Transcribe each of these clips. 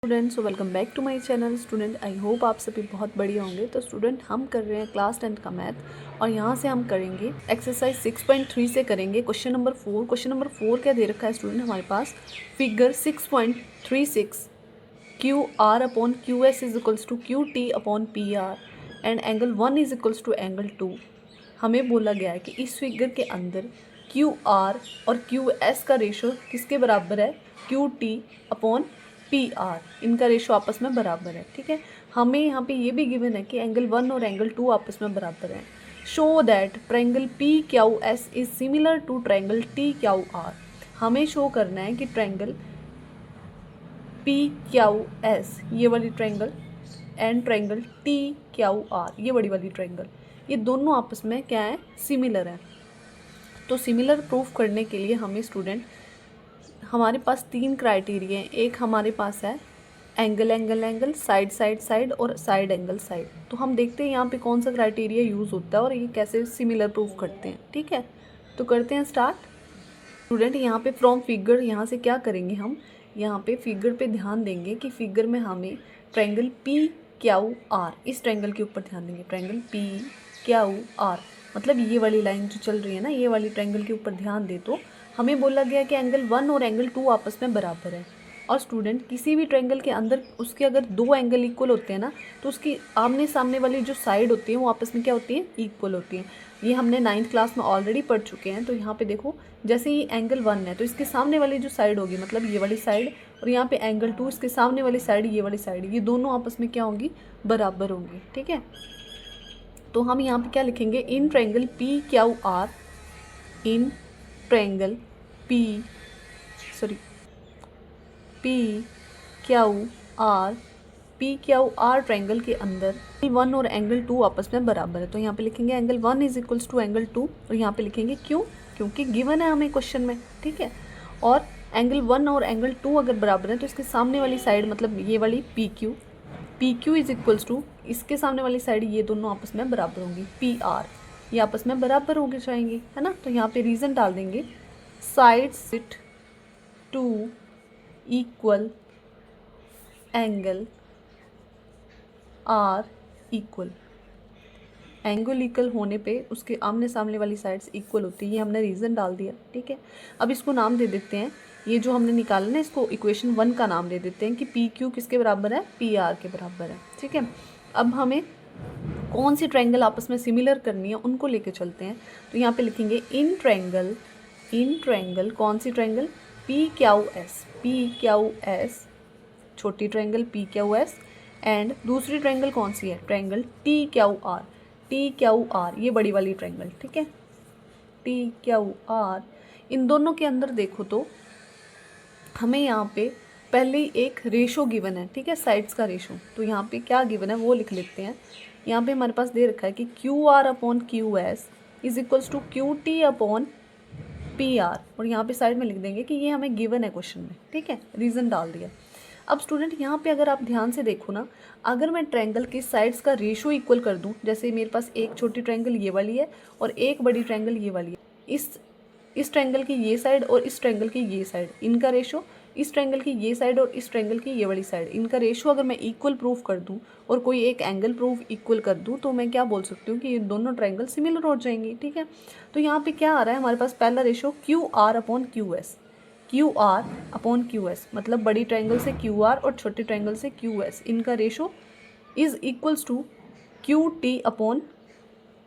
Student, so welcome back to my channel. Student, I hope आप सभी बहुत बढ़िया होंगे। तो स्टूडेंट, हम कर रहे हैं क्लास 10 का मैथ और यहाँ से हम करेंगे एक्सरसाइज 6.3 से करेंगे क्वेश्चन नंबर 4। क्वेश्चन नंबर 4 क्या दे रखा है स्टूडेंट हमारे पास? Figure 6.36 Q R upon Q S is equals to Q T upon P R and angle 1 is equals to angle 2। हमें बोला गया है कि इस फिगर के अंदर क्यू आर और क्यू एस का रेशो किसके बराबर है? Q T upon P are, इनका रेशो आपस में बराबर है। ठीक है, हमें यहाँ पे ये भी गिवन है कि एंगल 1 और एंगल 2 आपस में बराबर है। Show that triangle P Q S is similar to triangle T Q R. हमें शो करना है कि ट्रायंगल पी क्यू एस ये वाली triangle and triangle T Q R ये बड़ी वाली ट्रायंगल, ये दोनों आपस में क्या है? सिमिलर है। तो सिमिलर प्रूफ करने के लिए हमें स्टूडेंट हमारे पास 3 क्राइटेरिया हैं। एक हमारे पास है angle angle angle, side side side और साइड एंगल साइड। तो हम देखते हैं यहाँ पे कौन सा क्राइटेरिया यूज़ होता है और ये कैसे सिमिलर प्रूफ करते हैं। ठीक है, तो करते हैं स्टार्ट। स्टूडेंट, यहाँ पे फ्रॉम फिगर यहाँ से क्या करेंगे? हम यहाँ पे फिगर पे ध्यान देंगे कि फिगर में हमें ट्रायंगल पी क्यू आर, इस ट्रायंगल के ऊपर ध्यान देंगे। ट्रायंगल पी क्यू आर मतलब ये वाली लाइन जो चल रही है ना, ये वाली ट्रायंगल के ऊपर ध्यान दे तो हमें बोला गया कि एंगल 1 और एंगल 2 आपस में बराबर है। और स्टूडेंट, किसी भी ट्रायंगल के अंदर उसके अगर 2 एंगल इक्वल होते हैं ना, तो उसकी आमने सामने वाली जो साइड होती है वो आपस में क्या होती है? इक्वल होती है। ये हमने 9th क्लास में ऑलरेडी पढ़ चुके हैं। तो यहाँ पे देखो, जैसे ये एंगल 1 है तो इसके सामने वाली जो साइड होगी मतलब ये वाली साइड, और यहाँ पे एंगल 2 इसके सामने वाली साइड ये वाली साइड, ये दोनों आपस में क्या होंगी? बराबर होंगी। ठीक है, तो हम यहाँ पे क्या लिखेंगे? In triangle P Q R, in triangle P Q R triangle के अंदर एंगल 1 और एंगल 2 आपस में बराबर है। तो यहाँ पे लिखेंगे angle 1 is equals to angle 2 और यहाँ पे लिखेंगे क्यों? क्योंकि गिवन है हमें क्वेश्चन में। ठीक है, और एंगल 1 और एंगल 2 अगर बराबर है तो इसके सामने वाली साइड मतलब ये वाली P Q is equals to इसके सामने वाली साइड, ये दोनों आपस में बराबर होंगी। पी आर ये आपस में बराबर हो जाएंगी, है ना। तो यहाँ पे रीज़न डाल देंगे, side sit to equal angle are equal, angle equal होने पे उसके आमने सामने वाली साइड्स इक्वल होती है। ये हमने रीज़न डाल दिया। ठीक है, अब इसको नाम दे देते हैं, ये जो हमने निकाला ना इसको इक्वेशन 1 का नाम दे देते हैं कि पी क्यू किसके बराबर है? पी आर के बराबर है। ठीक है, अब हमें कौन सी ट्रायंगल आपस में सिमिलर करनी है उनको लेके चलते हैं। तो यहाँ पे लिखेंगे इन ट्रायंगल कौन सी ट्रायंगल? पी क्यू एस छोटी triangle P Q S and दूसरी ट्रायंगल कौन सी है? ट्रायंगल टी क्यू आर ये बड़ी वाली ट्रायंगल। ठीक है, टी क्यू आर, इन दोनों के अंदर देखो तो हमें यहाँ पे पहले ही एक रेशो गिवन है। ठीक है, साइड्स का रेशो। तो यहाँ पे क्या गिवन है वो लिख लेते हैं। यहाँ पे हमारे पास दे रखा है कि Q R upon Q S is equals to Q T upon P R, और यहाँ पे साइड में लिख देंगे कि ये हमें गिवन है क्वेश्चन में। ठीक है, रीज़न डाल दिया। अब स्टूडेंट, यहाँ पे अगर आप ध्यान से देखो ना, अगर मैं ट्रायंगल के साइड्स का रेशो इक्वल कर दूँ, जैसे मेरे पास एक छोटी ट्रायंगल ये वाली है और एक बड़ी ट्रायंगल ये वाली है, इस ट्रायंगल की ये साइड और इस ट्रायंगल की ये साइड, इनका रेशो, इस ट्रायंगल की ये साइड और इस ट्रायंगल की ये वाली साइड, इनका रेशो अगर मैं इक्वल प्रूफ कर दूं और कोई एक एंगल प्रूफ इक्वल कर दूं, तो मैं क्या बोल सकती हूँ कि ये दोनों ट्रायंगल सिमिलर हो जाएंगी। ठीक है, तो यहाँ पे क्या आ रहा है हमारे पास? पहला ratio Q R upon Q S मतलब बड़ी ट्रायंगल से क्यू आर और छोटी ट्रायंगल से क्यू एस, इनका ratio is equals to Q T upon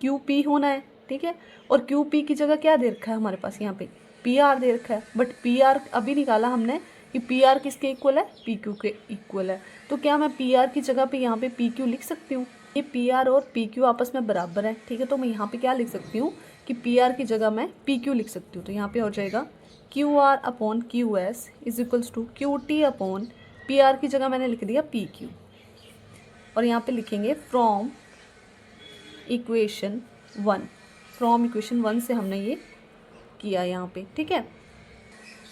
Q P होना है। ठीक है, और क्यू पी की जगह क्या दे रखा है हमारे पास? यहाँ पे पी आर दे रखा है, बट पी आर अभी निकाला हमने कि पी आर किसके इक्वल है? पी क्यू के इक्वल है। तो क्या मैं पी आर की जगह पे यहाँ पे पी क्यू लिख सकती हूँ? ये पी आर और पी क्यू आपस में बराबर है। ठीक है, तो मैं यहाँ पे क्या लिख सकती हूँ कि पी आर की जगह मैं पी क्यू लिख सकती हूँ। तो यहाँ पे हो जाएगा Q R upon Q S is equals to Q T upon P R की जगह मैंने लिख दिया पी क्यू, और यहाँ पे लिखेंगे फ्रॉम इक्वेशन 1 से हमने ये किया यहाँ पे। ठीक है,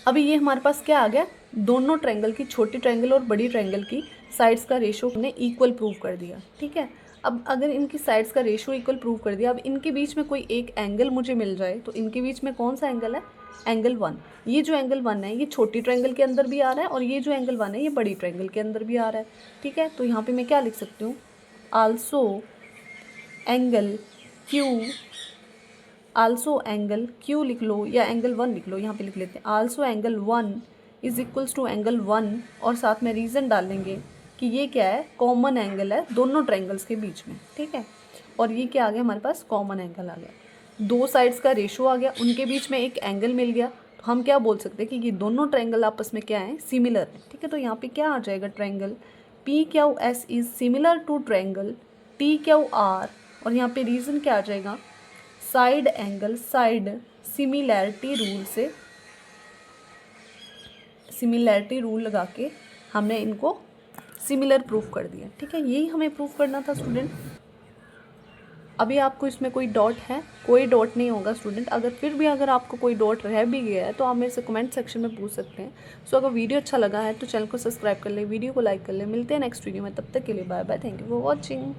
अभी ये हमारे पास क्या आ गया? दोनों ट्रायंगल की, छोटी ट्रायंगल और बड़ी ट्रायंगल की साइड्स का रेशो हमने इक्वल प्रूव कर दिया। ठीक है, अब अगर इनकी साइड्स का रेशो इक्वल प्रूव कर दिया, अब इनके बीच में कोई एक एंगल मुझे मिल जाए, तो इनके बीच में कौन सा एंगल है? एंगल 1। ये जो एंगल 1 है ये छोटी ट्रायंगल के अंदर भी आ रहा है और ये जो एंगल 1 है ये बड़ी ट्रायंगल के अंदर भी आ रहा है। ठीक है, तो यहाँ पे मैं क्या लिख सकती हूँ, आल्सो एंगल क्यू लिख लो या एंगल 1 लिख लो, यहाँ पे लिख लेते हैं also angle 1 is equals to angle 1 और साथ में रीज़न डालेंगे कि ये क्या है, कॉमन एंगल है दोनों ट्रायंगल्स के बीच में। ठीक है, और ये क्या आ गया हमारे पास, कॉमन एंगल आ गया, दो साइड्स का रेशो आ गया, उनके बीच में एक एंगल मिल गया। तो हम क्या बोल सकते हैं कि ये दोनों ट्रायंगल आपस में क्या है, सिमिलर है। ठीक है, तो यहाँ पे क्या आ जाएगा, triangle PQS is similar to triangle TQR, और यहाँ पे रीज़न क्या आ जाएगा, साइड सिमिलैरिटी रूल लगा के हमने इनको सिमिलर प्रूफ कर दिया। ठीक है, यही हमें प्रूफ करना था स्टूडेंट। अभी आपको इसमें कोई डॉट है, कोई डॉट नहीं होगा स्टूडेंट। अगर आपको कोई डॉट रह भी गया है तो आप मेरे से कमेंट सेक्शन में पूछ सकते हैं। सो अगर वीडियो अच्छा लगा है तो चैनल को सब्सक्राइब कर ले, वीडियो को लाइक कर ले। मिलते हैं नेक्स्ट वीडियो में, तब तक के लिए bye bye, thank you for watching.